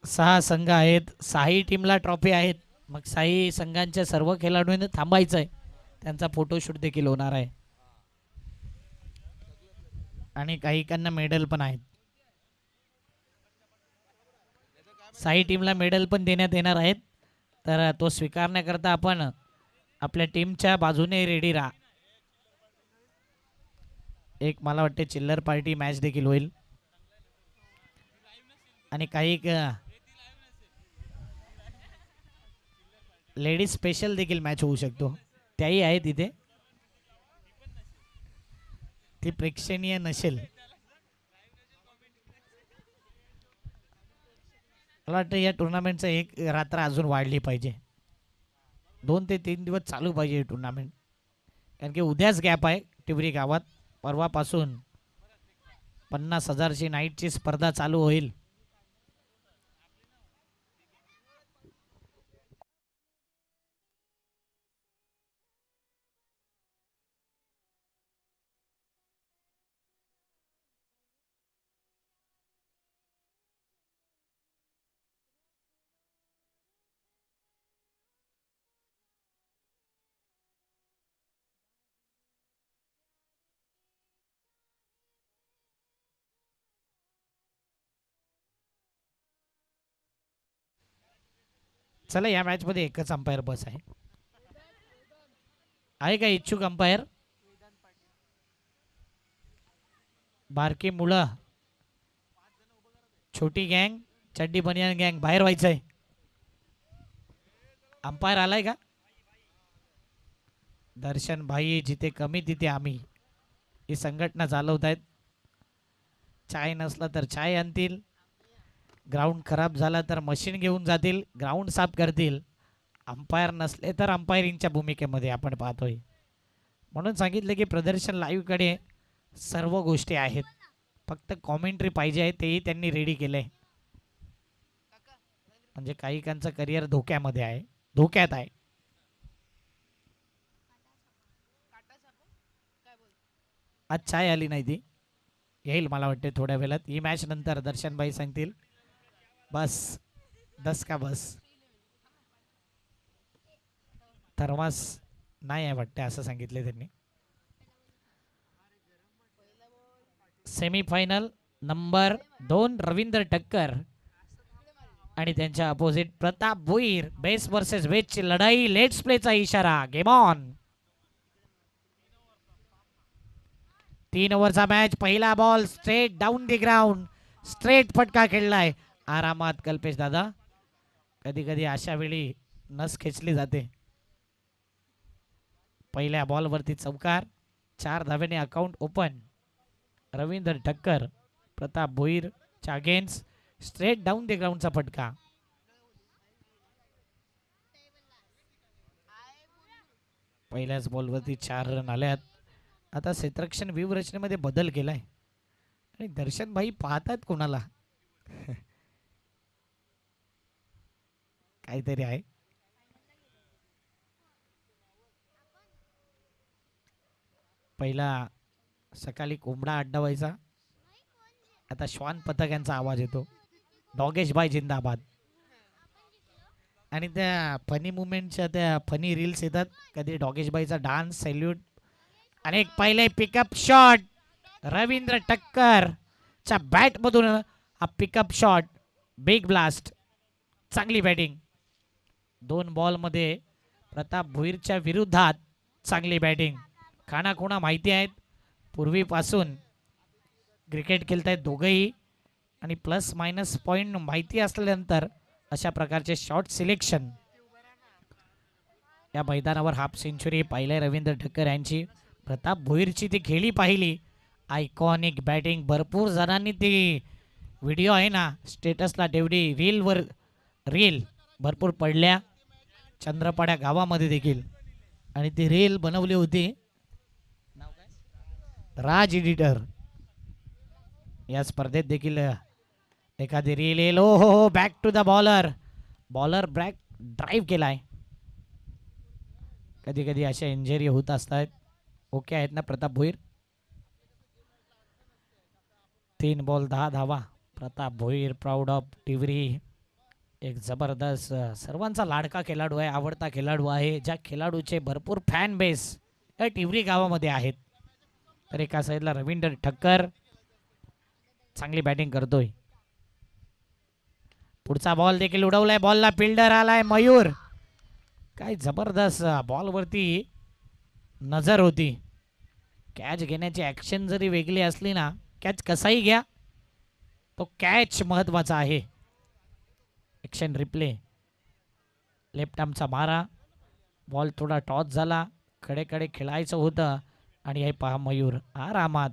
6 संघ आहेत, 6ही टीमला ट्रॉफी आहेत. मग 6ही संघांच्या सर्व खेळाडूंनी थांबायचं आहे. त्यांचा फोटोशूट देखील होणार आहे आणि काहीकांना मेडल पण आहेत. 6ही टीमला मेडल पण देण्यात येणार आहेत. तर तो स्वीकारण्याकरता आपण आपल्या टीमच्या बाजूने रेडी राहा. एक मला वाटते चिल्लर पार्टी मॅच देखील होईल आणि काही लेडीज स्पेशल देखील मॅच होऊ शकतो. त्याही आहेत इथे. ती प्रेक्षणीय नसेल. मला वाटतं या टुर्नामेंटचं एक रात्र अजून वाढली पाहिजे. 2 ते 3 दिवस चालू पाहिजे टुर्नामेंट. कारण की उद्याच गॅप आहे टिवरी गावात. परवापासून 50,000ची नाईटची स्पर्धा चालू होईल. चला या मॅचमध्ये एकच अंपायर बस आहे. आहे का इच्छुक अंपायर? बारकी मुलं, छोटी गँग, चड्डी बनियान गँग बाहेर व्हायचंय. अंपायर आलाय का? दर्शन भाई, जिथे कमी तिथे आम्ही ही संघटना चालवत आहेत. चाय नसला तर चाय आणतील. ग्राउंड खराब झाला तर मशीन घेऊन जातील, ग्राउंड साफ करतील. अंपायर नसले तर अंपायरिंगच्या भूमिकेमध्ये आपण पाहतोय. म्हणून सांगितलं की प्रदर्शन लाईव्हकडे सर्व गोष्टी आहेत. फक्त कॉमेंट्री पाहिजे आहे, तेही त्यांनी रेडी केलंय. म्हणजे काहीकांचं करिअर धोक्यामध्ये आहे, धोक्यात आहे. आज चाय आली नाही, ती येईल मला वाटते थोड्या वेळात. ही मॅच नंतर दर्शनभाई सांगतील. बस 10 का बस. थर्मास नाही आहे वाटते असं सांगितले त्यांनी. सेमीफायनल नंबर 2 रवींद्र ठक्कर आणि त्यांच्या अपोजिट प्रताप भोईर. बेस वर्सेस वेस्टची लढाई. लेट्स प्लेचा इशारा. Game on. 3 ओव्हरचा मॅच. पहिला ball straight down the ground. Straight फटका खेळलाय आरामात. कल्पेश दादा, कधी कधी अशा वेळी नस खेचली जाते. पहिल्या बॉलवरती चौकार. 4 धाव्याने अकाउंट ओपन. रवींद्र ठक्कर प्रताप भोईर च्या अगेन्स्ट. स्ट्रेट डाऊन दी ग्राउंडचा फटका. पहिल्याच बॉलवरती 4 रन आल्यात. आता क्षेत्ररक्षण व्यूहरचनेमध्ये बदल केलाय आणि दर्शन भाई पाहतात कोणाला. काहीतरी आहे. पहिला सकाळी कोंबडा अड्डा व्हायचा, आता श्वान पथक यांचा आवाज येतो. डॉगेश भाई जिंदाबाद. आणि त्या फनी मुवमेंटच्या त्या फनी रील्स येतात. कधी डॉगेश भाईचा डान्स, सॅल्यूट. आणि एक पहिले पिकअप शॉट. रवींद्र ठक्कर च्या बॅट मधून हा पिकअप शॉट. Big blast. चांगली बॅटिंग. 2 बॉल मध्ये प्रताप भोईरच्या विरोधात चांगली बॅटिंग. खाणाखुणा माहिती आहेत, पूर्वीपासून क्रिकेट खेळतायत दोघंही आणि प्लस मायनस पॉईंट माहिती असल्यानंतर अशा प्रकारचे शॉट सिलेक्शन. या मैदानावर हाफ सेंचुरी पाहिली रवींद्र ठक्कर यांची. प्रताप भोईरची ती खेळी पाहिली. Iconic batting. भरपूर जणांनी ती व्हिडिओ आहे ना स्टेटसला ठेवली. रील भरपूर पडल्या चंद्रपाड्या गावामध्ये देखील. आणि ती रील बनवली होती राज एडिटर. या स्पर्धेत देखील एखादी रील येईल. हो, back to the bowler. Bowler back drive केलाय. कधी कधी अशा इंजरी होत असतात. ओके आहेत ना प्रताप भोईर? 3 बॉल 10 धावा. प्रताप भोईर प्राऊड ऑफ टिवरी. एक जबरदस्त सर्वांचा लाडका खेळाडू आहे, आवडता खेळाडू आहे, ज्या खेळाडूचे भरपूर फॅन बेस या टिवरी गावामध्ये आहेत. तर एका साईडला रवींद्र ठक्कर चांगली बॅटिंग करतोय. पुढचा बॉल देखील उडवलाय, बॉलला फिल्डर आलाय मयूर. काय जबरदस्त बॉलवरती नजर होती. कॅच घेण्याची ॲक्शन जरी वेगळी असली ना, कॅच कसाही घ्या, तो कॅच महत्वाचा आहे. ॲक्शन रिप्ले, लेफ्ट आर्मचा मारा, बॉल थोडा टॉस झाला, कडे खेळायचं होतं आणि हे पहा मयूर आरामात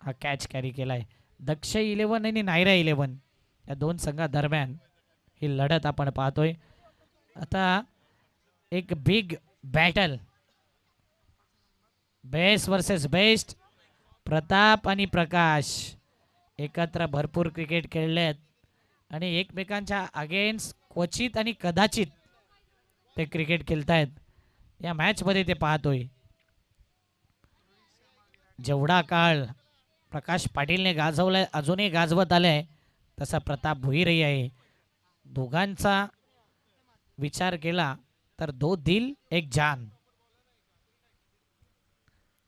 हा कॅच कॅरी केलाय. दक्ष 11 आणि नायरा 11 या दोन संघादरम्यान ही लढत आपण पाहतोय. आता एक big battle, best versus best. Pratap आणि प्रकाश एकत्र भरपूर क्रिकेट खेळलेत आणि एकमेकांच्या अगेन्स्ट क्वचित आणि कदाचित ते क्रिकेट खेळतायत. या मॅचमध्ये ते पाहतोय. जेवढा काळ प्रकाश पाटीलने गाजवलाय, अजूनही गाजवत आलाय, तसा प्रताप भुईरही आहे. दोघांचा विचार केला तर 2 दिल 1 जान.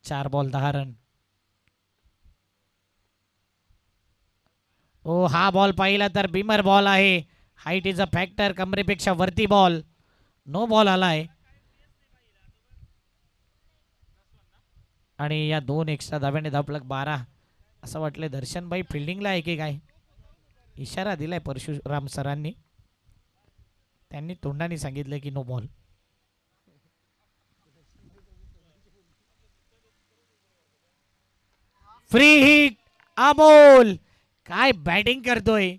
4 बॉल 10 रन. ओ हा बॉल पाहिला तर बिमर बॉल आहे. Height is a factor. कमरेपेक्षा वरती बॉल, नो बॉल आलाय. आणि या 2 एक्स्ट्रा धाब्याने धावफलक 12. असं वाटलं दर्शनभाई फिल्डिंगला आहे की काय, इशारा दिलाय परशुराम सरांनी. त्यांनी तोंडाने सांगितलं की no ball. Free hit Amol. काय बॅटिंग करतोय,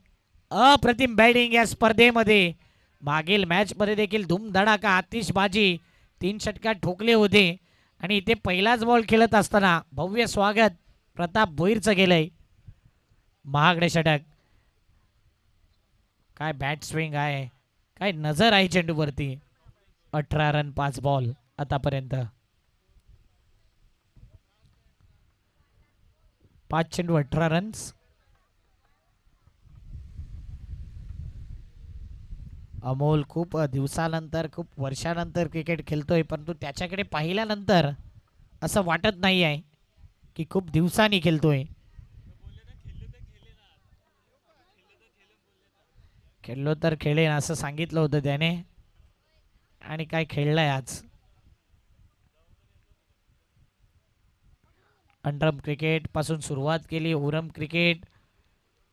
अप्रतिम बॅटिंग या स्पर्धेमध्ये. मागील मॅच मध्ये देखील धूमधडाका आतिषबाजी 3 षटकात ठोकले होते आणि इथे पहिलाच बॉल खेळत असताना भव्य स्वागत प्रताप भोईरचं गेलंय. महागडे षटक. काय बॅट स्विंग आहे, काय नजर आहे चेंडूवरती. 18 रन 5 बॉल आतापर्यंत. 5 चेंडू 18 रन्स. अमोल खूप दिवसानंतर, खूप वर्षानंतर क्रिकेट खेळतोय, परंतु त्याच्याकडे पाहिल्यानंतर असं वाटत नाही आहे की खूप दिवसांनी खेळतोय. खेळलो तर खेळेन असं सांगितलं होतं त्याने आणि काय खेळलाय आज. अंडरम क्रिकेट पासून सुरुवात केली, उरम क्रिकेट,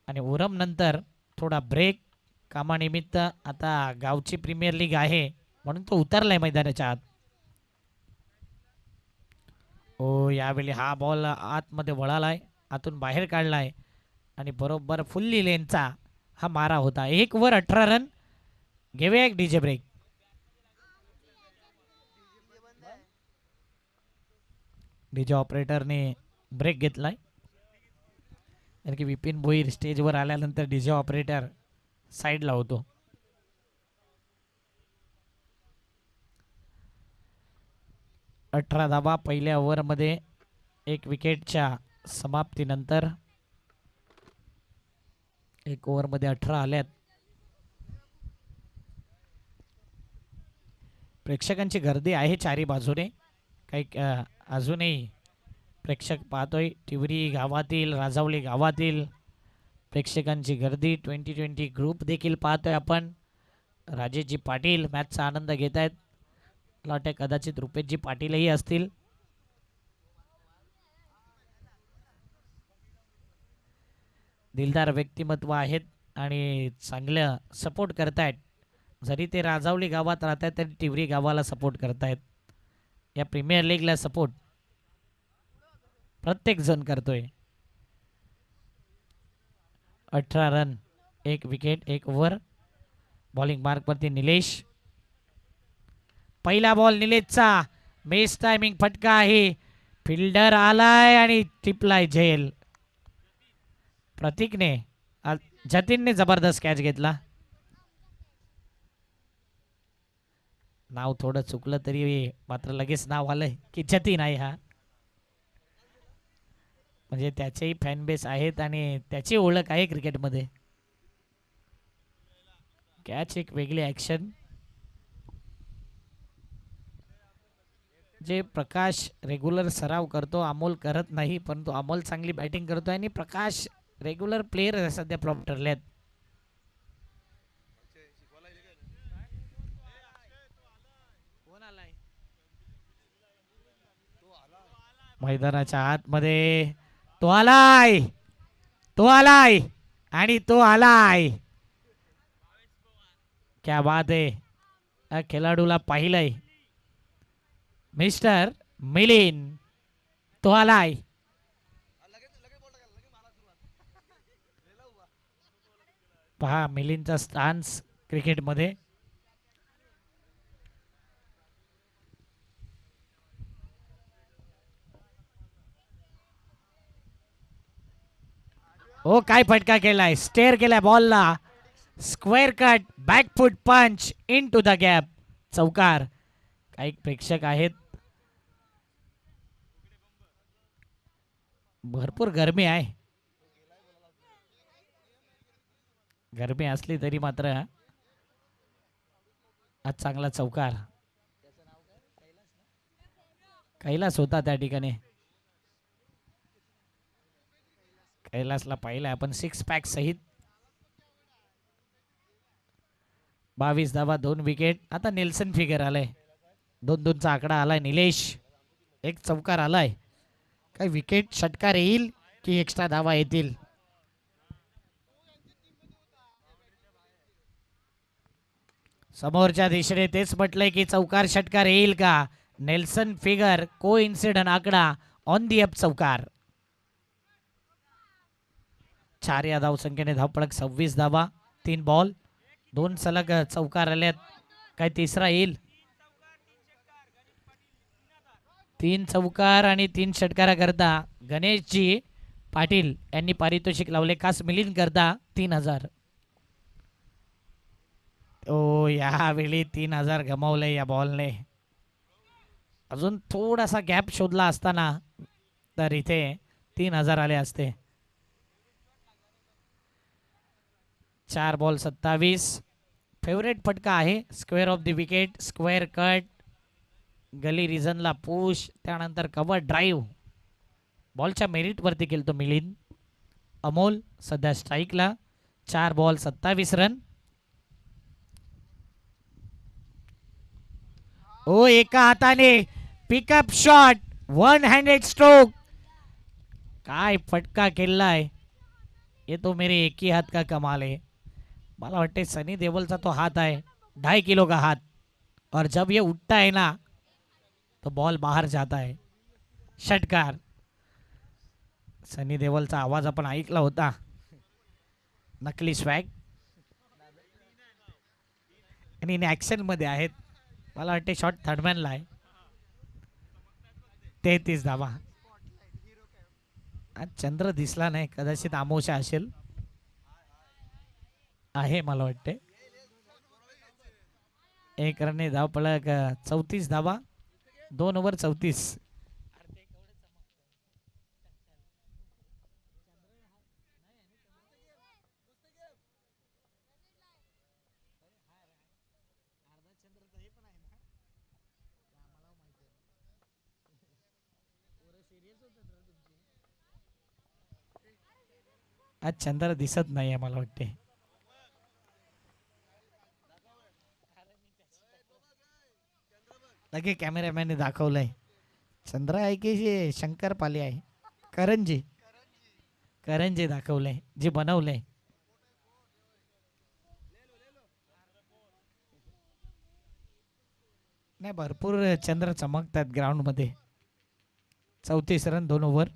आणि उरम नंतर थोडा ब्रेक कामानिमित्त. आता गावची प्रीमियर लीग आहे म्हणून तो उतरलाय मैदानाच्या आत. ओ यावेळी हा बॉल आतमध्ये वळालाय, आतून बाहेर काढलाय आणि बरोबर फुल्ली लेनचा हा मारा होता. 1 वर 18 रन. घेऊया एक डीजे ब्रेक. डीजे ऑपरेटरने ब्रेक घेतलाय, कारण की विपिन भोईर स्टेजवर आल्यानंतर डीजे ऑपरेटर साईडला होतो. अठरा धाबा पहिल्या ओव्हरमध्ये. 1 विकेटच्या समाप्तीनंतर 1 ओव्हरमध्ये 18 आल्यात. प्रेक्षकांची गर्दी आहे चारी बाजूने. काही अजूनही प्रेक्षक पाहतोय. टिवरी गावातील, राजावली गावातील प्रेक्षकांची गर्दी. 2020 ग्रुप देखील पाहतोय आपण. राजेशजी पाटील मॅचचा आनंद घेत आहेत. मला वाटतं कदाचित रुपेशजी पाटीलही असतील. दिलदार व्यक्तिमत्व आहेत आणि चांगलं सपोर्ट करतायत. जरी ते राजावली गावात राहत आहेत तरी टिवरी गावाला सपोर्ट करतायत. या प्रीमियर लीगला सपोर्ट प्रत्येक जण करतोय. 18 रन, 1 विकेट, 1 ओव्हर. बॉलिंग मार्कवरती निलेश. पहिला बॉल निलेशचा. मिस टायमिंग फटका आहे. फिल्डर आलाय आणि टिपलाय झेल. प्रतीकने, जतीनने जबरदस्त कॅच घेतला. नाव थोडं चुकलं तरी मात्र लगेच नाव आलंय की जतीन आहे हा. म्हणजे त्याचेही फॅन बेस आहेत आणि त्याची ओळख आहे क्रिकेटमध्ये. कॅच एक वेगळी ॲक्शन. जे प्रकाश रेग्युलर सराव करतो, अमोल करत नाही, परंतु अमोल चांगली बॅटिंग करतोय आणि प्रकाश रेग्युलर प्लेयर सध्या फ्लॉप ठरलेत. मैदानाच्या आतमध्ये तो आलाय, तो आलाय आणि तो आलाय. क्या बात आहे. या खेळाडूला पाहिलंय मिस्टर मिलिंद, तो आलाय. पहा मिलिंदचा स्टान्स क्रिकेटमध्ये. हो काय फटका केलाय, स्टेअर केलाय बॉलला, स्क्वेअर कट, बॅकफुट पंच इन टू द गॅप, चौकार. काही प्रेक्षक आहेत, भरपूर गरमी आहे. गरमी असली तरी मात्र आज चांगला चौकार. कैलास होता त्या ठिकाणी. कैलासला पाहिलं आपण सिक्स पॅक सहित. 22 धावा 2 विकेट. आता नेल्सन फिगर आलाय, 2-2चा आकडा आलाय. निलेश एक चौकार आलाय. काय विकेट षटकार येईल की एक्स्ट्रा धावा येतील. समोरच्या दिशेने तेच म्हटलंय की चौकार षटकार येईल का. नेल्सन फिगर को इन्सिडंट आकडा ऑन दी अप चौकार. 4 या धावसंख्येने धावपळक 26 धावा 3 बॉल 2 सलग चौकार आल्यात. काय तिसरा येईल. 3 चौकार आणि 3 षटकारा करता गणेशजी पाटील यांनी पारितोषिक लावले खास मिलिंद करता 3000. ओ यावेळी 3000 गमावले या बॉलने. अजून थोडासा गॅप शोधला असताना तर इथे 3000 आले असते. 4 बॉल 27. फेवरेट फटका आहे square off the wicket, square cut, gully रिझनला पुश, त्यानंतर कव्हर ड्राईव्ह. बॉलच्या मेरिट वरती केलं तो मिलिंद. अमोल सध्या स्ट्राईकला. 4 बॉल 27 रन. ओ एका हाताने पिकअप शॉट, 1 हँडेड स्ट्रोक. काय फटका केलाय. ये तो मेरे एक ही हाथ का कमाल है. मला वाटते सनी देओलचा तो हाथ है 2.5 किलो का हाथ, और जब ये उठता है ना तो बॉल बाहर जाता है. षटकार. सनी देओलचा आवाज आपण ऐकला होता. नकली स्वॅग आणि ऍक्शन मध्ये आहेत. मला वाटते शॉट थर्डमॅनला आहे. 33 धावा. आज चंद्र दिसला नाही, कदाचित अमावस्या असेल. आहे मला वाटते. 1 रनने धाव पळक 34 धावा 2 ओव्हर 34. आज चंद्र दिसत नाही मला वाटते. लगे कॅमेरामॅनने दाखवलंय. चंद्र आहे की जे शंकरपाली आहे. करंजी करंजी दाखवलंय जे बनवलंय. नाही भरपूर चंद्र चमकतात ग्राउंड मध्ये. 34 रन 2 ओव्हर.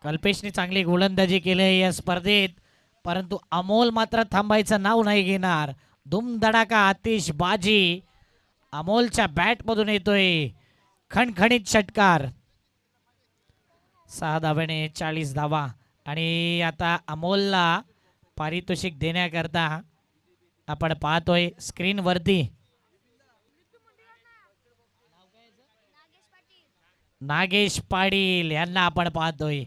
कल्पेशने चांगली गोलंदाजी केली या स्पर्धेत, परंतु अमोल मात्र थांबायचं नाव नाही घेणार. धुमधडाका आतिषबाजी अमोलच्या बॅट मधून येतोय. खणखणीत षटकार. 6 धाव्याने 40 धावा. आणि आता अमोलला पारितोषिक देण्याकरता आपण पाहतोय स्क्रीन वरती नागेश पाटील यांना आपण पाहतोय.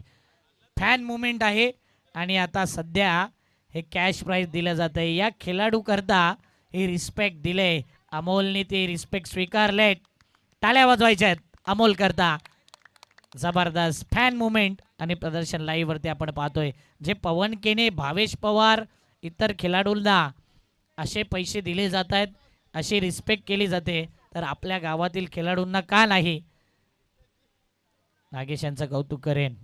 फॅन मुवमेंट आहे. आणि आता सध्या हे कॅश प्राइज दिलं जात आहे. या खेळाडू करता हे रिस्पेक्ट दिले. अमोलने ते रिस्पेक्ट स्वीकारले. टाळ्या वाजवायच्या आहेत अमोल करता. जबरदस्त फॅन मुवमेंट आणि प्रदर्शन लाईव्ह वरती आपण पाहतोय. जे पवन केने, भावेश पवार, इतर खेळाडूंना असे पैसे दिले जात आहेत, अशी रिस्पेक्ट केली जाते, तर आपल्या गावातील खेळाडूंना का नाही? नागेश यांचं कौतुक करेन.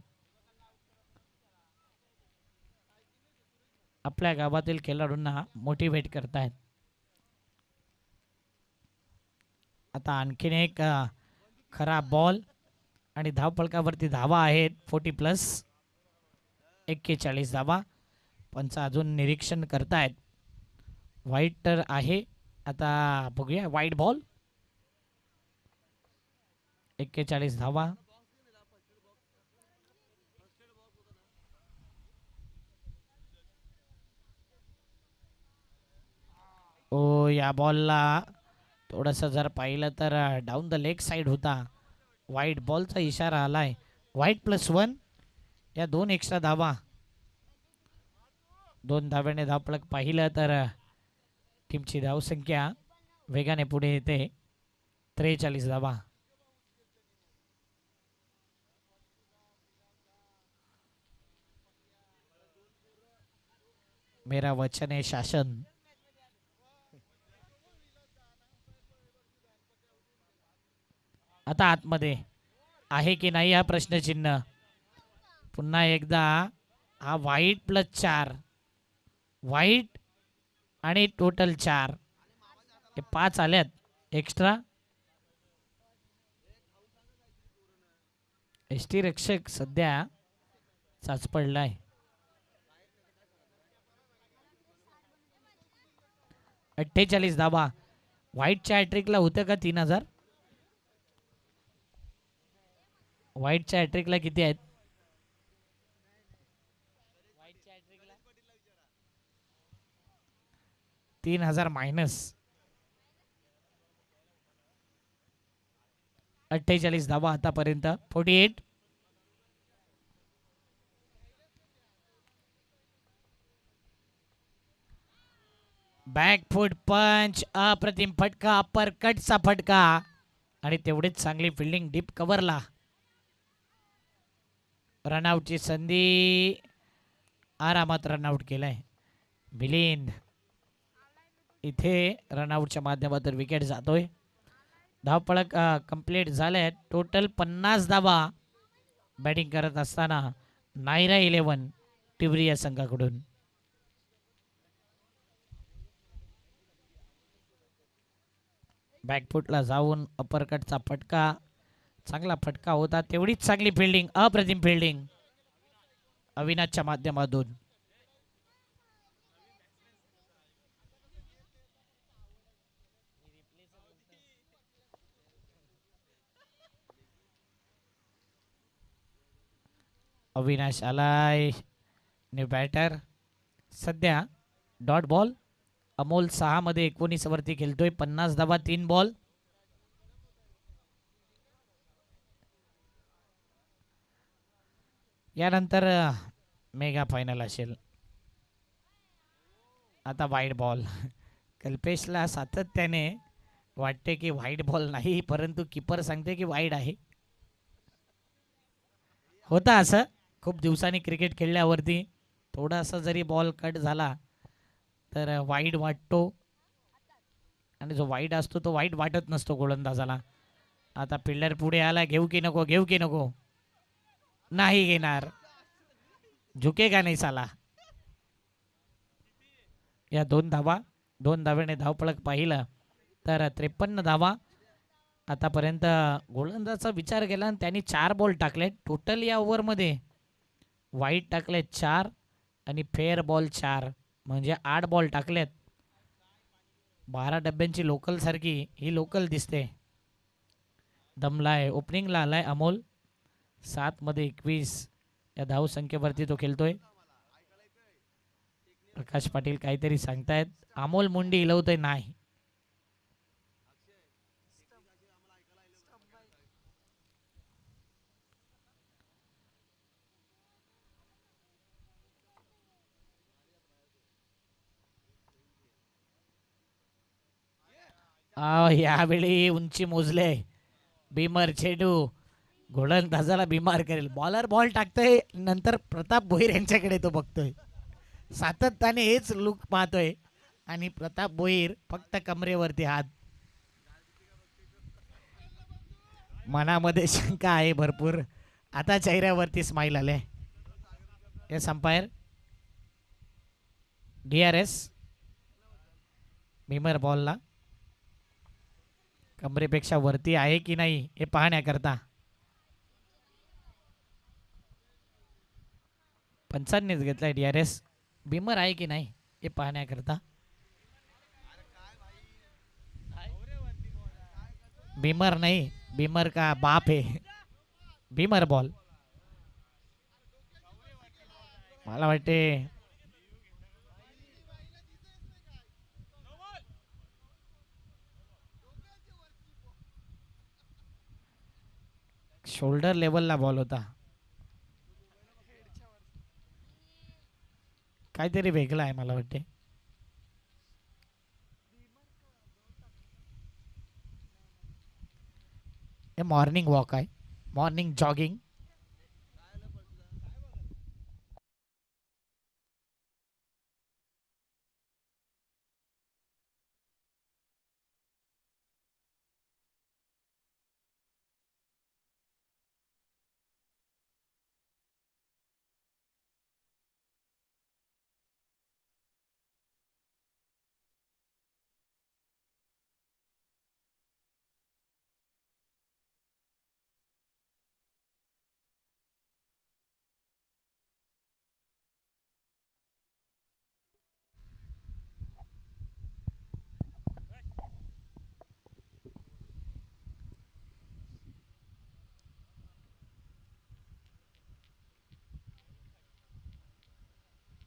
आपल्या गावातील खेळाडूंना मोटिवेट करतायत. आता आणखीन एक खरा बॉल आणि धावफलकावरती धावा आहेत 40+, 41 धावा. पंच अजून निरीक्षण करतायत. वाईट तर आहे. आता बघूया वाईट बॉल. 41 धावा. ओ या बॉलला थोडंसं जर पाहिलं तर डाऊन द लेग साईड होता. वाईट बॉलचा इशारा आलाय. वाईट +1. या 2 एक्स्ट्रा धावा. 2 धाव्याने धावफलक पाहिलं तर टीमची धावसंख्या वेगाने पुढे येते. 43 धावा. मेरा वचन है शासन. आता आतमध्ये आहे की नाही हा प्रश्नचिन्ह. पुन्हा एकदा हा वाईट +4. वाईट आणि टोटल 4. हे 5 आल्यात एक्स्ट्रा. एसटी रक्षक सध्या चाचपडलाय. 48 धावा. व्हाईटच्या हॅट्रिकला होतं का 3000? व्हाईटच्या हॅट्रिकला किती आहेत? 3000 मायनस 48 धावा आतापर्यंत. 48. बॅकफूट पंच, अप्रतिम फटका, अप्पर कटचा फटका आणि तेवढीच चांगली फिल्डिंग डीप कव्हरला. रनआउटची संधी. आरामात रनआउट केलाय मिलिंद. इथे रनआउटच्या माध्यमातून विकेट जातोय. धावफलक कंप्लीट झाले. टोटल 50 धावा बॅटिंग करत असताना नायरा 11 टिवरी या संघाकडून. बॅकफुटला जाऊन अप्परकटचा फटका. चांगला फटका होता. तेवढीच चांगली फिल्डिंग, अप्रतिम फिल्डिंग अविनाशच्या माध्यमातून. अविनाश आलाय न्यू बॅटर. सध्या डॉट बॉल. अमोल 6 मध्ये 19 वरती खेळतोय. 50 धावा 3 बॉल. यानंतर मेगा फायनल असेल. आता वाईट बॉल. कल्पेशला सातत्याने वाटते की वाईट बॉल नाही, परंतु कीपर सांगते की वाईट आहे. होता असं खूप दिवसांनी क्रिकेट खेळल्यावरती थोडासा जरी बॉल कट झाला तर वाईट वाटतो आणि जो वाईट असतो तो वाईट वाटत नसतो गोलंदाजाला. आता फिल्डर पुढे आला. घेऊ की नको, घेऊ की नको. नाही घेणार. झुकेगा नाही साला. या 2 धावा. 2 धाव्याने धावफलक पाहिलं तर 53 धावा आतापर्यंत. गोलंदाजाचा विचार केला आणि त्यांनी 4 बॉल टाकले टोटल या ओव्हरमध्ये. वाईट टाकले 4 आणि फेअर बॉल 4 म्हणजे 8 बॉल टाकलेत. 12 डब्यांची लोकल सारखी ही लोकल दिसते. दमलाय. ओपनिंगला आलाय अमोल. 7 मध्ये 21 या धावसंख्येवरती तो खेळतोय. प्रकाश पाटील काहीतरी सांगतायत. अमोल मुंडी हिलवतोय. नाही. यावेळी उंची मोजले. भीमर चेंडू गोलंदाजाला बिमार करेल. बॉलर बॉल टाकतोय, नंतर प्रताप भोईर यांच्याकडे तो बघतोय. सातत्याने हेच लुक पाहतोय आणि प्रताप भोईर फक्त कमरेवरती हात. मनामध्ये शंका आहे भरपूर. आता चेहऱ्यावरती स्माईल आले. S umpire DRS. भीमर बॉलला कमरेपेक्षा वरती आहे की नाही हे पाहण्याकरता पंचांनीच घेतलाय DRS. भीमर आहे की नाही हे पाहण्याकरता. भीमर नाही, भीमर का बाप है. भीमर बॉल. मला वाटते शोल्डर लेवलला बॉल होता. काहीतरी वेगळं आहे मला वाटते. हे मॉर्निंग वॉक आहे, मॉर्निंग जॉगिंग.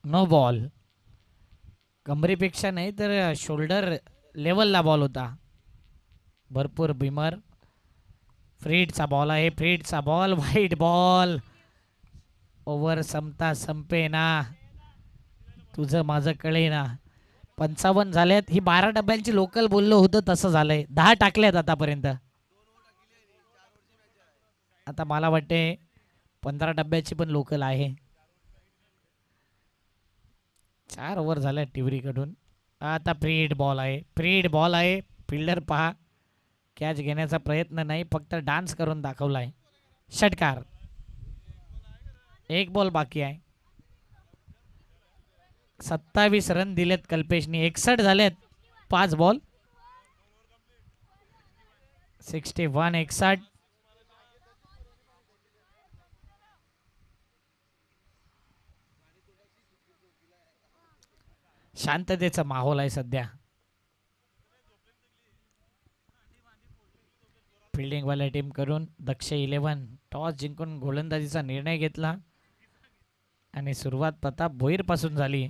No ball. कमरेपेक्षा नाही तर शोल्डर लेवलला बॉल होता. भरपूर भीमर. फ्रीडचा बॉल आहे, फ्रीडचा बॉल. White ball. ओव्हर संपता संपेना, तुझं माझं कळेना. 55 झाल्यात. ही 12 डब्यांची लोकल बोललो होतं तसं झालंय. 10 टाकल्यात आतापर्यंत. आता मला वाटते 15 डब्याची पण लोकल आहे. 4 ओव्हर झाल्या टिवरीकडून. आता फ्रीड बॉल आहे, फ्रीड बॉल आहे. फिल्डर पहा, कॅच घेण्याचा प्रयत्न नाही, फक्त डान्स करून दाखवलाय. षटकार. एक बॉल बाकी आहे. 27 रन दिलेत कल्पेशनी. 61 झालेत 5 बॉल. 61 61. शांततेचा माहोल आहे सध्या. फिल्डिंगवाल्या टीम करून दक्ष 11 टॉस जिंकून गोलंदाजीचा निर्णय घेतला आणि सुरुवात प्रताप भोईर पासून झाली,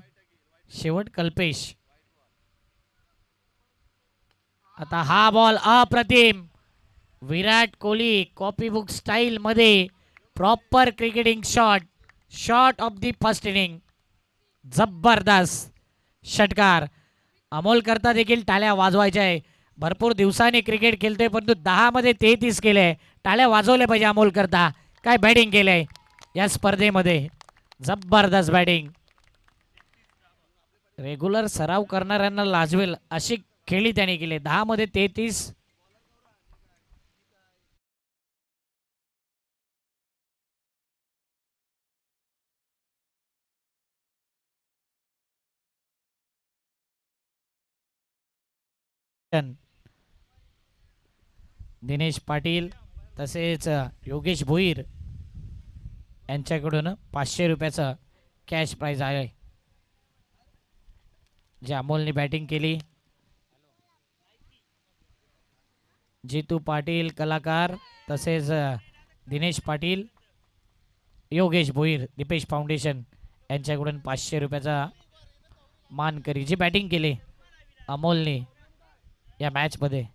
शेवट कल्पेश. आता हा बॉल अप्रतिम. विराट कोहली कॉपीबुक स्टाईल मध्ये proper cricketing shot. Shot of the first inning. जबरदस्त षटकार. अमोल करता देखील टाळ्या वाजवायच्या आहे. भरपूर दिवसांनी क्रिकेट खेळतोय परंतु 10 मध्ये 33 केले. टाळ्या वाजवल्या पाहिजे अमोल करता. काय बॅटिंग केलंय या स्पर्धेमध्ये. जबरदस्त बॅटिंग. रेग्युलर सराव करणाऱ्यांना लाजवेल अशी खेळी त्याने केली. 10 मध्ये 33. दिनेश पाटील तसेच योगेश भोईर यांच्याकडून 500 रुपयाचं कॅश प्राइज आहे. जे अमोलने बॅटिंग केली. जितू पाटील कलाकार तसेच दिनेश पाटील, योगेश भोईर, दीपेश फाउंडेशन यांच्याकडून 500 रुपयाचा मानकरी. जी बॅटिंग केली अमोलने या मॅचमध्ये.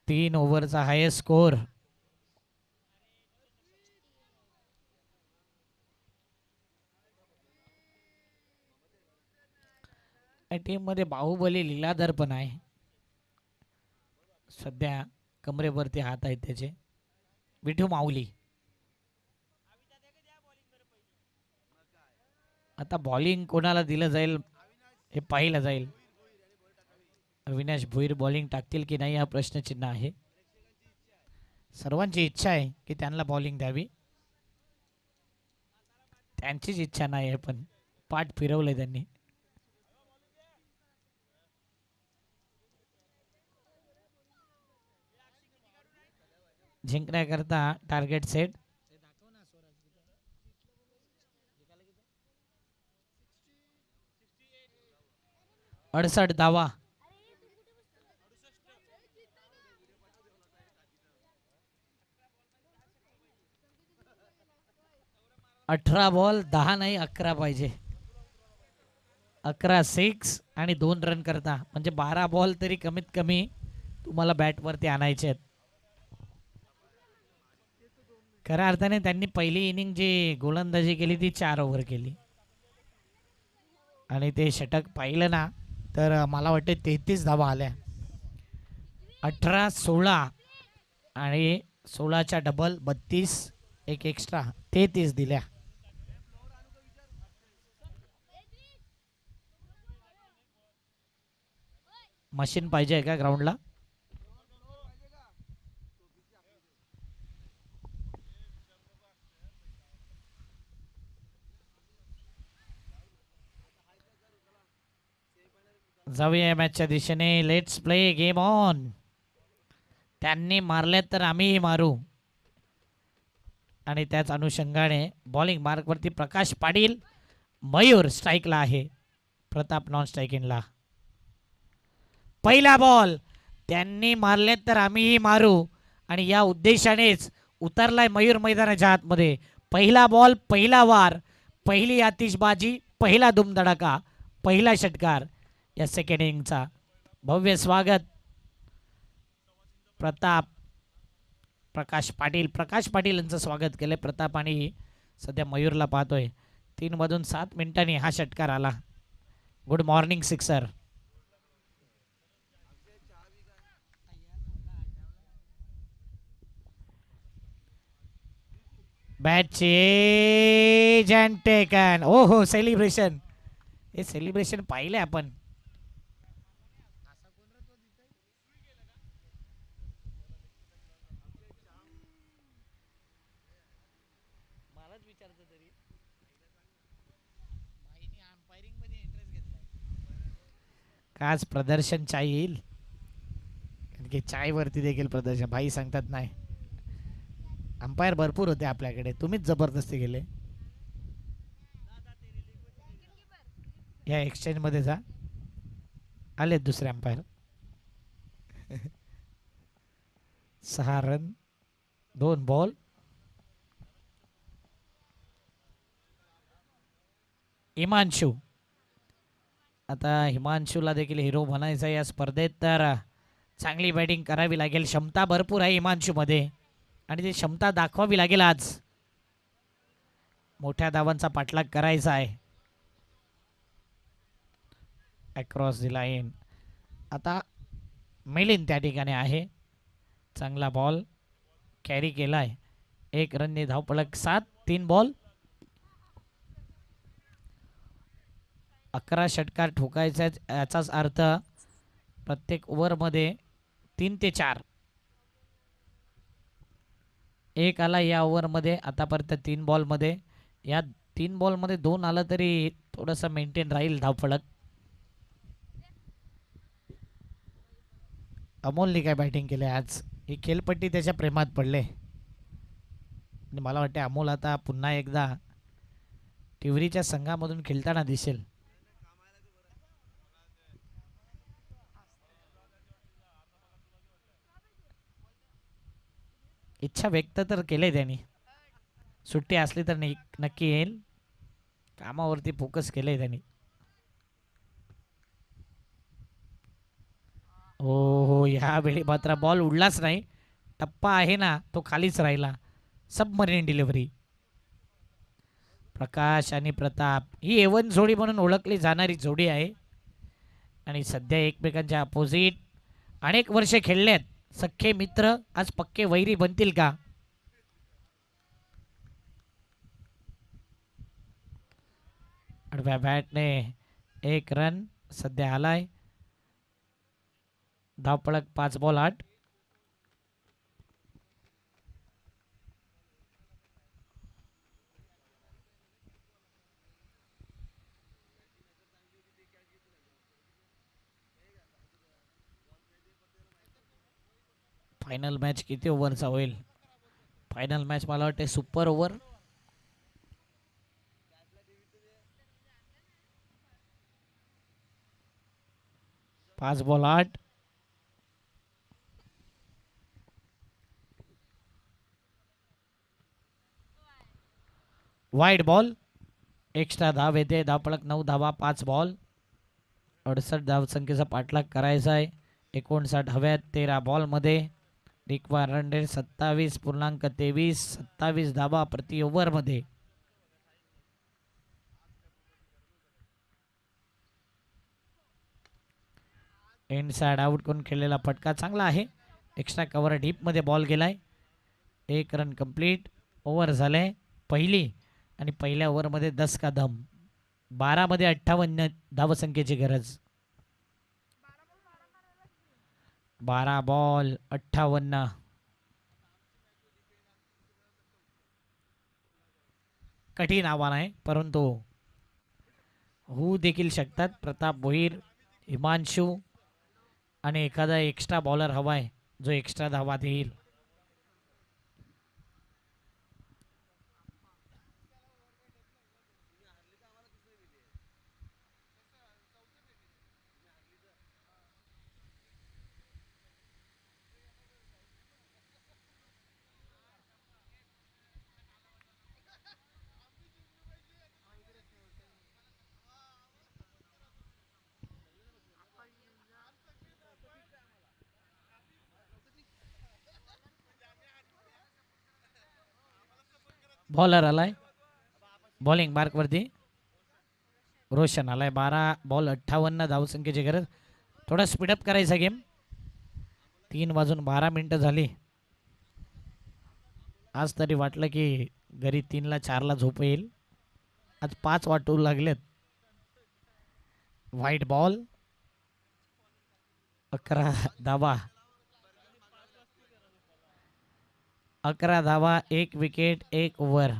3 ओव्हरचा हायेस्ट स्कोर. टीम मध्ये बाहुबली लीलाधर पण आहे. सध्या कमरेवरती हात आहेत त्याचे. विठू माऊली. आता बॉलिंग कोणाला दिलं जाईल हे पाहिलं जाईल. अविनाश भोईर बॉलिंग टाकतील की नाही हा प्रश्नचिन्ह आहे. सर्वांची इच्छा आहे की त्यांना बॉलिंग द्यावी. त्यांचीच इच्छा नाही आहे पण पाठ फिरवलंय त्यांनी. जिंकण्याकरता टार्गेट सेट. 68 धावा. 18 बॉल 10 नाही 11 पाहिजे. 11 6 आणि 2 रन करता म्हणजे 12 बॉल तरी कमीत कमी तुम्हाला बॅटवरती आणायचे आहेत. खऱ्या अर्थाने त्यांनी पहिली इनिंग जी गोलंदाजी केली ती 4 ओव्हर केली आणि ते षटक पाहिलं ना तर मला वाटते 33 धावा आल्या. 18 16 आणि 16च्या डबल 32 एक एक्स्ट्रा 33 दिल्या. मशीन पाहिजे का ग्राउंडला? जाऊया मॅचच्या दिशेने. Let's play game on. त्यांनी मारले तर आम्हीही मारू. आणि त्याच अनुषंगाने बॉलिंग मार्कवरती प्रकाश पाटील. मयूर स्ट्राईकला आहे. प्रताप नॉन स्ट्राईकिंगला. पहिला बॉल. त्यांनी मारले तर आम्हीही मारू आणि या उद्देशानेच उतरलाय मयूर मैदानाच्या आतमध्ये. पहिला बॉल पहिला वार पहिली आतिषबाजी पहिला धुमधडाका पहिला षटकार या सेकंड इनिंगचा. भव्य स्वागत प्रताप प्रकाश पाटील यांचं स्वागत केलं. प्रताप आणि सध्या मयूरला पाहतोय. 3 मधून 7 मिनिटांनी हा षटकार आला. Good morning sixer. Bat change and taken. ओ हो सेलिब्रेशन. हे सेलिब्रेशन पाहिले आपण. काच प्रदर्शन चाय येईल की चाय वरती देखील प्रदर्शन. भाई सांगतात नाही. अंपायर भरपूर होते आपल्याकडे. तुम्हीच जबरदस्ती गेले. या एक्सचेंज मध्ये जा. आले दुसरे अंपायर. 6 run 2 ball. हिमांशू. आता हिमांशूला देखील हिरो बनायचं या स्पर्धेत तर चांगली बॅटिंग करावी लागेल. क्षमता भरपूर आहे हिमांशूमध्ये आणि ती क्षमता दाखवावी लागेल आज. मोठ्या धावांचा पाठलाग करायचा आहे. Across the line. आता मिलिंद त्या ठिकाणी आहे. चांगला बॉल कॅरी केलाय. 1 रनने धावपळक 7 3 बॉल. 11 षटकार ठोकायचा याचाच अर्थ प्रत्येक ओव्हरमध्ये 3 ते 4 एक आला या ओव्हरमध्ये आतापर्यंत 3 बॉलमध्ये. या 3 बॉलमध्ये 2 आलं तरी थोडंसं मेंटेन राहील धावफलक. अमोलने काय बॅटिंग केली आज. ही खेळपट्टी त्याच्या प्रेमात पडले आणि मला वाटते अमोल आता पुन्हा एकदा टिवरीच्या संघामधून खेळताना दिसेल. इच्छा व्यक्त तर केली त्यांनी. सुट्टी असली तर नक्की येईल. कामावरती फोकस केलंय त्यांनी. हो हो, यावेळी मात्र बॉल उडलाच नाही. टप्पा आहे ना तो खालीच राहिला. Submarine delivery. प्रकाश आणि प्रताप ही एवन जोडी म्हणून ओळखली जाणारी जोडी आहे आणि सध्या एकमेकांच्या अपोजिट अनेक वर्षे खेळलेत. सख्खे मित्र आज पक्के वैरी बनतील का? आडव्या बॅटने एक रन सध्या आलाय. धावपळक 5 बॉल 8. फायनल मॅच किती ओव्हरचा होईल? फायनल मॅच मला वाटते super over. 5 ball 8. Wide ball. Extra धाव येते. धावपळक 9 धावा 5 बॉल. 68 धावसंख्येचा पाठलाग करायचा आहे. 59 हव्यात 13 बॉलमध्ये. Require run rate 27.23. 27 धावा प्रति ओव्हरमध्ये. एंड साइड आउट करून खेळलेला फटका चांगला आहे. एक्स्ट्रा कव्हर डीपमध्ये बॉल गेलाय. 1 रन कंप्लीट. ओव्हर झाले पहिली आणि पहिल्या ओव्हरमध्ये 10 का दम. 12 मध्ये 58 धावसंख्येची गरज. 12 बॉल 58. कठीण आव्हान आहे परंतु होऊ देखील शकतात. प्रताप भोईर, हिमांशू आणि एखादा एक्स्ट्रा बॉलर हवाय जो एक्स्ट्रा धावा देईल. बॉलर आलाय बॉलिंग मार्कवरती. रोशन आलाय. 12 बॉल 58 धावसंख्येची गरज. थोडा स्पीडअप करायचा गेम. 3 वाजून 12 मिनिटं झाली. आज तरी वाटलं की घरी 3ला 4ला झोप येईल. आज 5 वाटू लागलेत. White ball. 11 धावा. 11 धावा 1 विकेट 1 ओव्हर.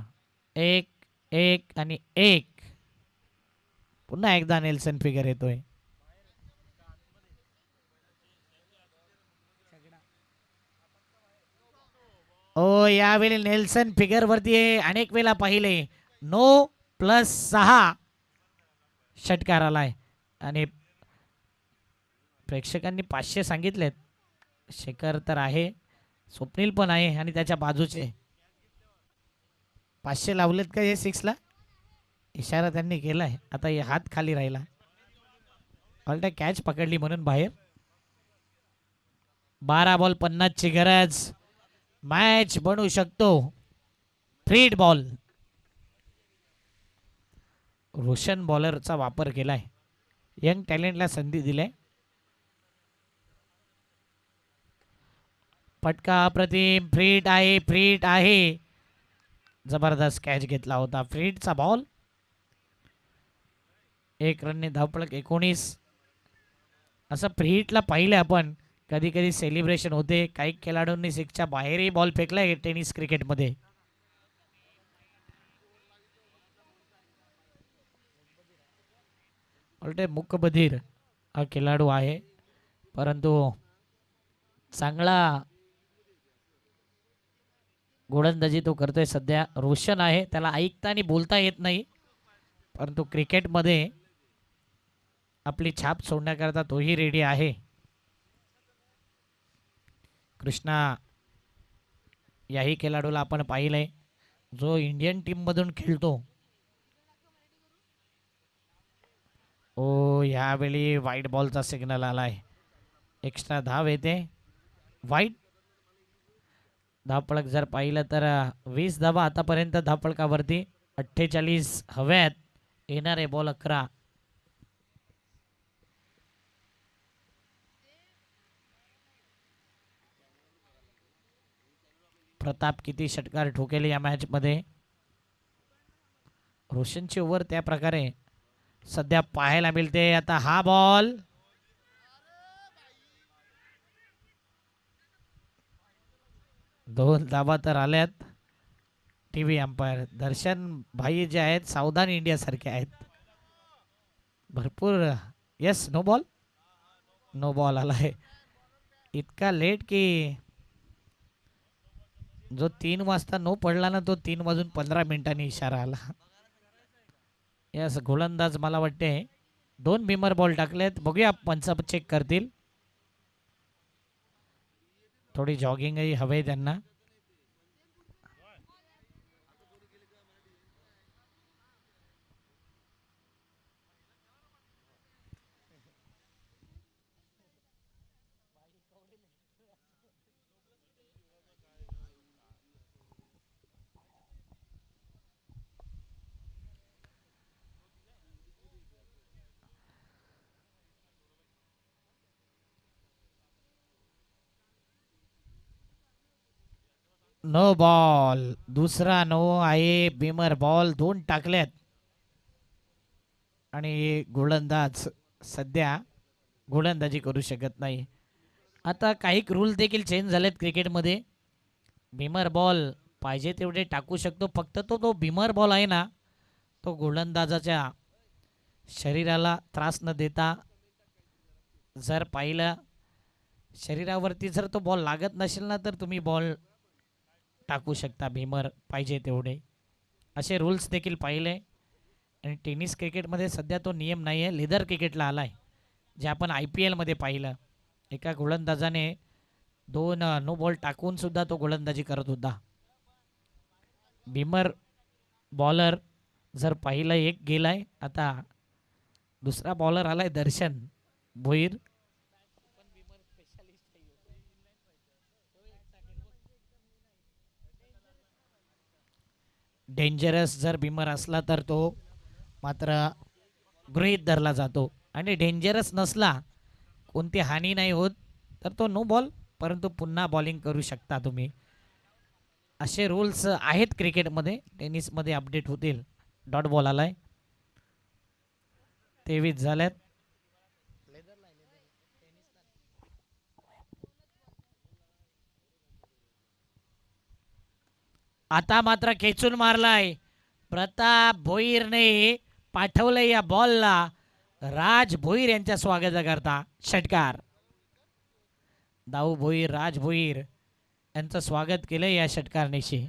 1 1 आणि 1. पुन्हा एकदा नेल्सन फिगर येतोय. ओ यावेळी नेल्सन फिगर वरती अनेक वेळा पाहिले. 9+6 षटकार आलाय आणि प्रेक्षकांनी 500 सांगितलेत. शेखर तर आहे, स्वप्नील पण आहे आणि त्याच्या बाजूचे 500 लावलेत का हे 6ला? इशारा त्यांनी केलाय. आता हे हात खाली राहिला. ऑलटा कॅच पकडली म्हणून बाहेर. 12 बॉल 50 ची गरज. मॅच बनू शकतो. Freed ball. रोशन बॉलरचा वापर केलाय. यंग टॅलेंटला संधी दिली. फटका अप्रतिम. फ्रीट आहे. फ्रीट आहे. जबरदस्त कॅच घेतला होता. फ्रीटचा बॉल. 1 रनने धावपळक 19. असं फ्रीटला पाहिलं आपण. कधी कधी सेलिब्रेशन होते. काही खेळाडूंनी 6च्या बाहेरही बॉल फेकलाय टेनिस क्रिकेटमध्ये. उलटे मुकबधीर हा खेळाडू आहे परंतु चांगला गोलंदाजी तो करतोय सध्या. रोशन आहे, त्याला ऐकता आणि बोलता येत नाही परंतु क्रिकेटमध्ये आपली छाप सोडण्याकरता तोही रेडी आहे. कृष्णा याही खेळाडूला आपण पाहिलंय जो इंडियन टीम मधून खेळतो. ओ यावेळी व्हाईट बॉलचा सिग्नल आलाय. एक्स्ट्रा धाव येते. वाईट धावफलक जर पाहिलं तर 20 धावा आतापर्यंत धावफलकावरती. 48 हव्यात. येणारे बॉल 11. प्रताप किती षटकार ठोकेल या मॅच मध्ये. रोशनची ओव्हर त्या प्रकारे सध्या पाहायला मिळते. आता हा बॉल 2 धावा तर आल्यात. टीव्ही अंपायर दर्शन भाई जे आहेत सावधान इंडिया सारखे आहेत. भरपूर. Yes no ball. No ball आलाय. इतका लेट की जो 3 वाजता नो पडला ना तो 3:15 इशारा आला. यस गोलंदाज मला वाटते 2 बिमर बॉल टाकलेत. बघूया पंच चेक करतील. थोडी जॉगिंगही हवे त्यांना. No ball. दुसरा नो आहे. बिमर बॉल 2 टाकल्यात. आणि गोलंदाज सध्या गोलंदाजी करू शकत नाही. आता काही रूल देखील चेंज झालेत क्रिकेटमध्ये. बिमर बॉल पाहिजे तेवढे टाकू शकतो. फक्त तो बिमर बॉल आहे ना तो गोलंदाजाच्या शरीराला त्रास न देता जर पाहिलं शरीरावरती जर तो बॉल लागत नसेल ना तर तुम्ही बॉल टाकू शकता. बिमर पाहिजे तेवढे असे रूल्स देखील पाहिले. आणि टेनिस क्रिकेटमध्ये सध्या तो नियम नाही आहे. लेदर क्रिकेटला आला आहे. जे आपण IPL मध्ये पाहिलं एका गोलंदाजाने 2 नो बॉल टाकून सुद्धा तो गोलंदाजी करत होता. बिमर बॉलर जर पाहिलं एक गेलाय. आता दुसरा बॉलर आलाय दर्शन भोईर. डेंजरस जर बिमर असला तर तो मात्र गृहीत धरला जातो. आणि डेंजरस नसला कोणती हानी नाही होत तर तो नो बॉल. परंतु पुन्हा बॉलिंग करू शकता तुम्ही. असे रूल्स आहेत क्रिकेटमध्ये. टेनिसमध्ये अपडेट होतील. डॉट बॉल आलाय. 23 झाल्यात. आता मात्र खेचून मारलाय. प्रताप भोईरने पाठवलंय या बॉलला. राज भोईर यांच्या स्वागताकरता षटकार. दाऊ भोईर राज भोईर यांचं स्वागत केलं या षटकारनेशी.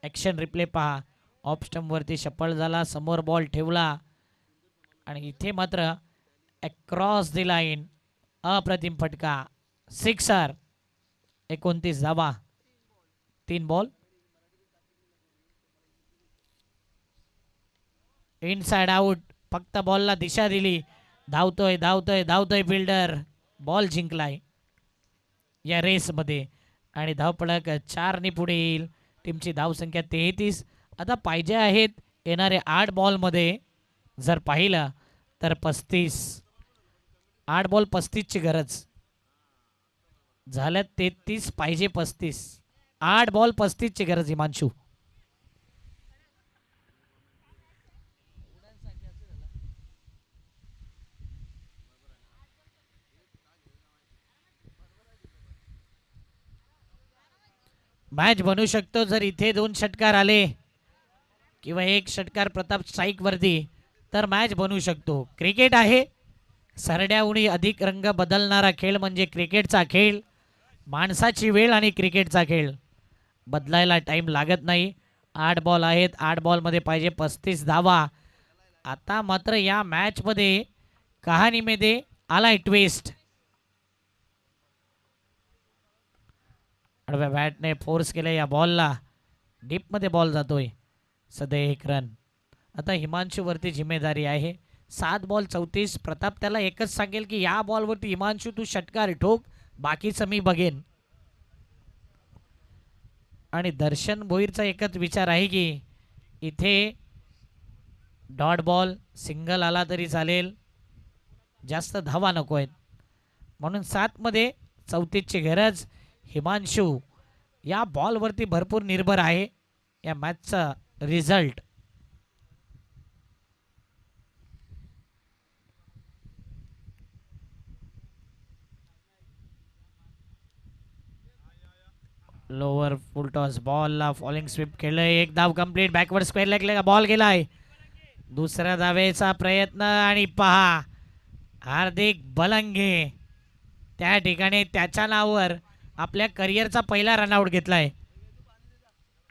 ॲक्शन रिप्ले पहा. ऑफ स्टंपवरती शपल झाला. समोर बॉल ठेवला आणि इथे मात्र अक्रॉस दी लाईन अप्रतिम फटका. सिक्सर. 29 धावा. 3 बॉल. Inside out. फक्त बॉलला दिशा दिली. धावतोय धावतोय धावतोय फिल्डर. बॉल जिंकलाय या रेसमध्ये. आणि धावफलक 4 पुढे येईल. टीमची धावसंख्या 33. आता पाहिजे आहेत येणारे 8 बॉलमध्ये जर पाहिलं तर 35. 8 बॉल 35ची गरज झाल्यात. 33 पाहिजे 35. 8 बॉल 35ची गरज हिमांशू. मॅच बनू शकतो जर इथे 2 षटकार आले किंवा 1 षटकार प्रताप स्ट्राईक वरती तर मॅच बनू शकतो. क्रिकेट आहे. सरड्याउनी अधिक रंग बदलणारा खेळ म्हणजे क्रिकेटचा खेळ. माणसाची वेळ आणि क्रिकेटचा खेळ बदलायला टाइम लागत नाही. 8 बॉल आहेत. 8 बॉलमध्ये पाहिजे 35 धावा. आता मात्र या मॅचमध्ये कहाणीमध्ये आलाय ट्विस्ट. आडव्या बॅटने फोर्स केलं या बॉलला. डीपमध्ये बॉल जातोय. सध्या 1 रन. आता हिमांशूवरती जिम्मेदारी आहे. 7 बॉल 34. प्रताप त्याला एकच सांगेल की या बॉलवरती हिमांशू तू षटकार ठोक, बाकीचं मी बघेन. आणि दर्शन भोईरचा एकच विचार आहे की इथे डॉट बॉल सिंगल आला तरी चालेल, जास्त धावा नको आहेत. म्हणून 7 मध्ये 34ची गरज. हिमांशू या बॉलवरती भरपूर निर्भर आहे या मॅचचा रिझल्ट. लोअर फुल टॉस बॉलला फॉलिंग स्वीप केलंय. एक धाव कंप्लीट. बॅकवर्ड स्क्वेअर लेगला बॉल गेलाय. दुसऱ्या धावेचा प्रयत्न आणि पहा हार्दिक बलंगे त्या ठिकाणी त्याच्या नावावर आपल्या करिअरचा पहिला रनआउट घेतलाय.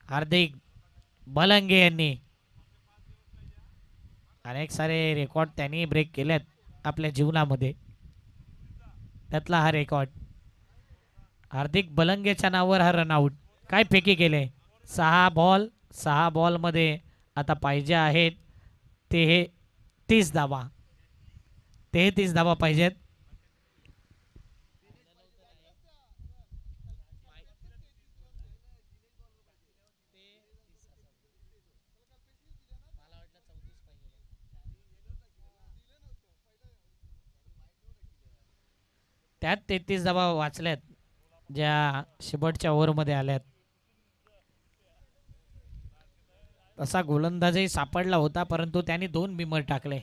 हार्दिक बलंगे यांनी अनेक सारे रेकॉर्ड त्यांनी ब्रेक केलेत आपल्या जीवनामध्ये, त्यातला हा रेकॉर्ड. हार्दिक बलंगेच्या नावावर हा रनआउट. काय फेकी केले. 6 बॉलमध्ये आता पाहिजे आहेत ते 30 धावा. 33 धावा पाहिजेत. त्यात 33 धावा वाचल्यात ज्या शेवटच्या ओव्हरमध्ये आल्यात. तसा गोलंदाजही सापडला होता परंतु त्यांनी 2 बिमर टाकले.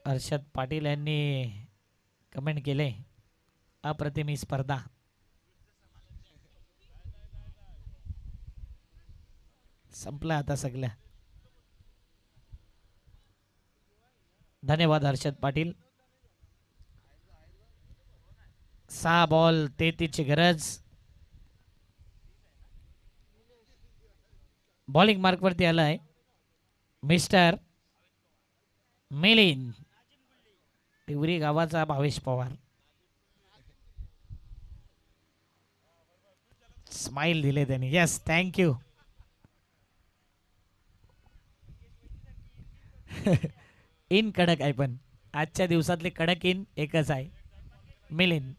हर्षद पाटील यांनी कमेंट केले अप्रतिम ही स्पर्धा. संपला आता सगळ्या. धन्यवाद हर्षद पाटील. 6 बॉल 33ची गरज. बॉलिंग मार्कवरती आलाय मिस्टर मिलिंद. तिवरी गावाचा भावेश पवार. स्माइल दिले त्यांनी. Yes thank you. इन कडक आहे पण आजच्या दिवसातले कडक इन एकच आहे मिलिंद.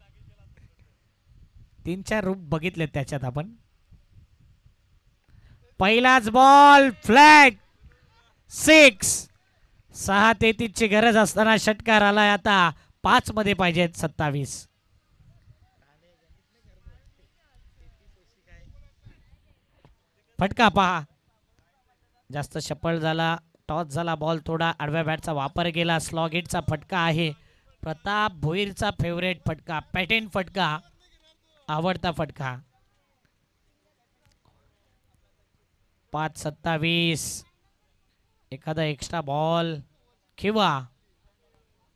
3-4 रूप बघितलेत त्याच्यात आपण. पहिलाच बॉल फ्लॅट 6. 6-33ची गरज असताना षटकार आलाय. आता 5 मध्ये पाहिजेत 27. फटका पहा जास्त शपल झाला. टॉस झाला. बॉल थोडा आडव्या बॅटचा वापर केला. स्लॉगेटचा फटका आहे. प्रताप भोईरचा फेवरेट फटका, पॅटेन फटका, आवडता फटका. 5-27. एखादा एक्स्ट्रा बॉल किंवा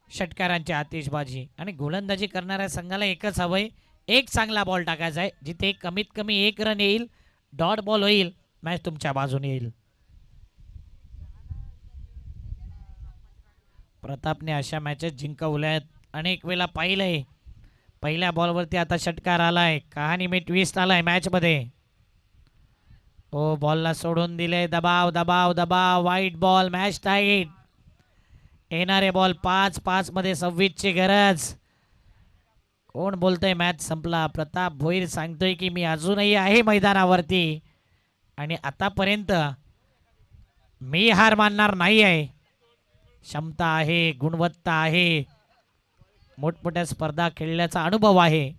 षटकारांची आतिषबाजी. आणि गोलंदाजी करणाऱ्या संघाला एकच हवंय, एक चांगला बॉल टाकायचा आहे जिथे कमीत कमी 1 रन येईल, डॉट बॉल होईल, मॅच तुमच्या बाजूने येईल. प्रतापने अशा मॅचेस जिंकवल्यात अनेक वेळा पाहिलंय. पहिल्या बॉलवरती आता षटकार आलाय. कहाणी मी ट्विस्ट आलाय मॅच मध्ये. ओ बॉलला सोडून दिले. दबाव दबाव दबाव. वाईट बॉल. Match tight. येणारे बॉल 5 मध्ये 26ची गरज. कोण बोलतोय मॅच संपला. प्रताप भोईर सांगतोय की मी अजूनही आहे मैदानावरती आणि आतापर्यंत मी हार मानणार नाही आहे. क्षमता आहे, गुणवत्ता आहे, मोठमोठ्या स्पर्धा खेळल्याचा अनुभव आहे.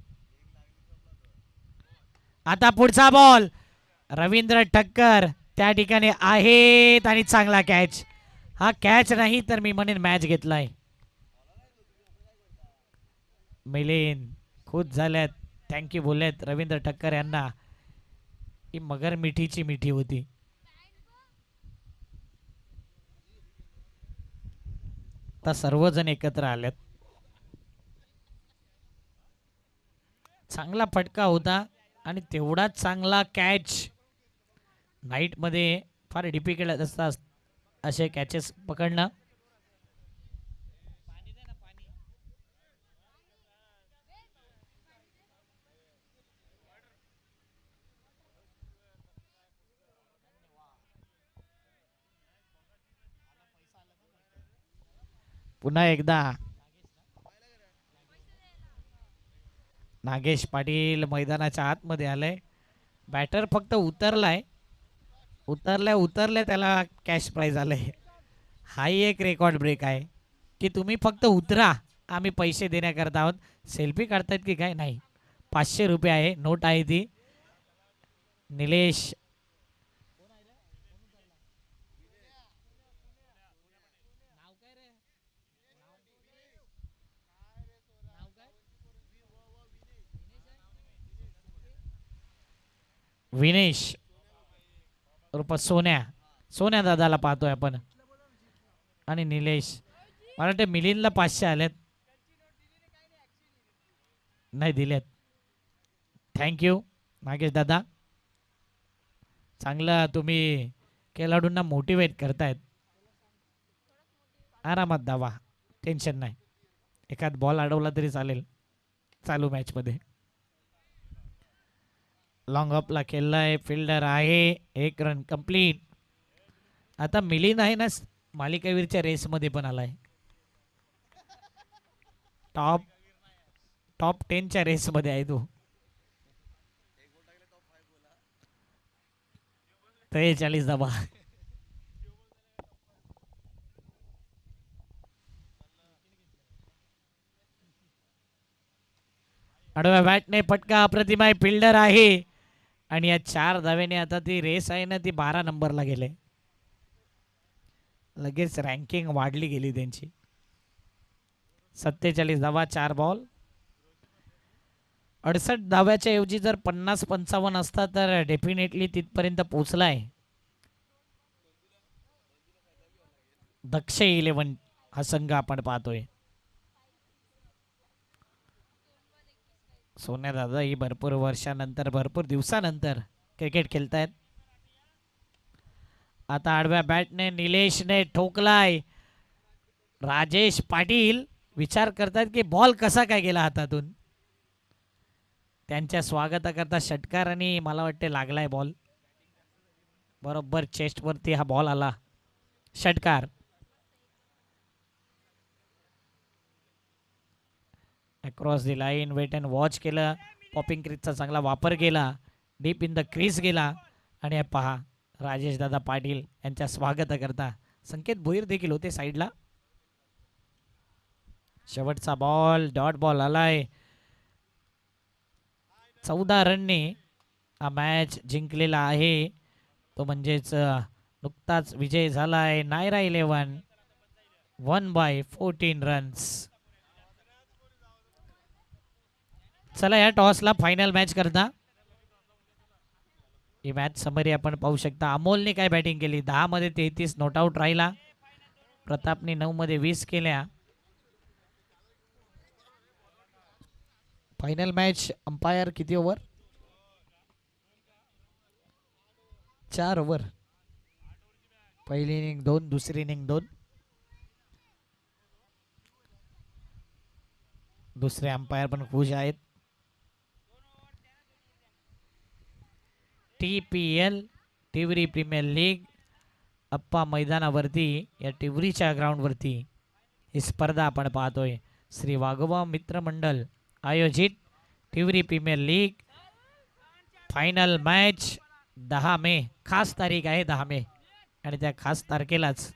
आता पुढचा बॉल रवींद्र ठक्कर त्या ठिकाणी आहेत आणि चांगला कॅच. हा कॅच नाही तर मी म्हणेन मॅच घेतलाय. मिलिंद खुश झाल्यात. थँक्यू बोललेत रवींद्र ठक्कर यांना. ही मगर मिठीची मिठी होती. आता सर्वजण एकत्र आलेत. चांगला फटका होता आणि तेवढाच चांगला कॅच. नाईटमध्ये फार डिफिकल्ट असतात असे कॅचेस पकडणं. पुन्हा एकदा नागेश पाटील मैदानाच्या आतमध्ये आलाय. बॅटर फक्त उतरल्या त्याला कॅश प्राइज आलंय. हाही एक रेकॉर्ड ब्रेक आहे की तुम्ही फक्त उतरा, आम्ही पैसे देण्याकरता आहोत. सेल्फी काढतायत की काय? नाही, 500 रुपये आहे, नोट आहे ती. निलेश विनेश रुप सोन्या दादाला पाहतोय आपण. आणि निलेश, मला वाटतं मिलिंदला 500 आलेत. नाही दिलेत. थँक्यू नागेश दादा, चांगलं तुम्ही खेळाडूंना मोटिवेट करतायत. आरामात धावा, टेन्शन नाही. एखाद बॉल अडवला तरी चालेल चालू मॅचमध्ये. लॉंग ऑफला खेळलाय, फिल्डर आहे, 1 रन कंप्लीट. आता मिलिंद आहे ना मालिकावीरच्या रेसमध्ये पण आलाय. टॉप 10च्या रेसमध्ये आहे तो. 43 धावा. आडव्या बॅटने फटका अप्रतिम आहे, फिल्डर आहे. आणि या 4 धावेने आता ती रेस आहे ना ती 12 नंबरला गेले. लगेच रँकिंग वाढली गेली त्यांची. 47 धावा, 4 बॉल. 68 धाव्याच्या ऐवजी जर 50-55 असता तर डेफिनेटली तिथपर्यंत पोहोचलाय. दक्ष 11 हा संघ आपण पाहतोय. सोन्या दादा ही भरपूर वर्षानंतर, भरपूर दिवसानंतर क्रिकेट खेळतायत. आता आडव्या बॅटने निलेशने ठोकलाय. राजेश पाटील विचार करतात की बॉल कसा काय गेला हातातून. त्यांच्या स्वागताकरता षटकार आणि मला वाटते लागलाय बॉल. बरोबर चेस्टवरती हा बॉल आला. षटकार. Across the line, wait and watch केलं. पॉपिंग क्रीजचा चांगला वापर केला. डीप इन द क्रीज गेला. आणि पहा राजेश दादा पाटील यांच्या स्वागताकरता संकेत भोईर देखील होते साईडला. शेवटचा बॉल, डॉट बॉल आलाय. 14 रनने हा मॅच जिंकलेला आहे. तो म्हणजेच नुकताच विजय झालाय. नायरा 11 1/14 रन्स. चला या टॉसला फायनल मॅच करता ही मॅच समरी आपण पाहू शकता. अमोलने काय बॅटिंग केली, 10 मध्ये 33 नॉट आउट राहिला. प्रतापने 9 मध्ये 20 केल्या. फायनल मॅच अंपायर किती ओव्हर? 4 ओव्हर. पहिली इनिंग 2, दुसरी इनिंग 2. दुसरे अंपायर पण खुश आहेत. TPL टिवरी प्रीमियर लीग अप्पा मैदानावरती, या टिवरीच्या ग्राउंडवरती ही स्पर्धा आपण पाहतोय. श्री वाघोबा मित्र मंडळ आयोजित टिवरी प्रीमियर लीग फायनल मॅच 10 मे. खास तारीख आहे 10 मे. आणि त्या खास तारखेलाच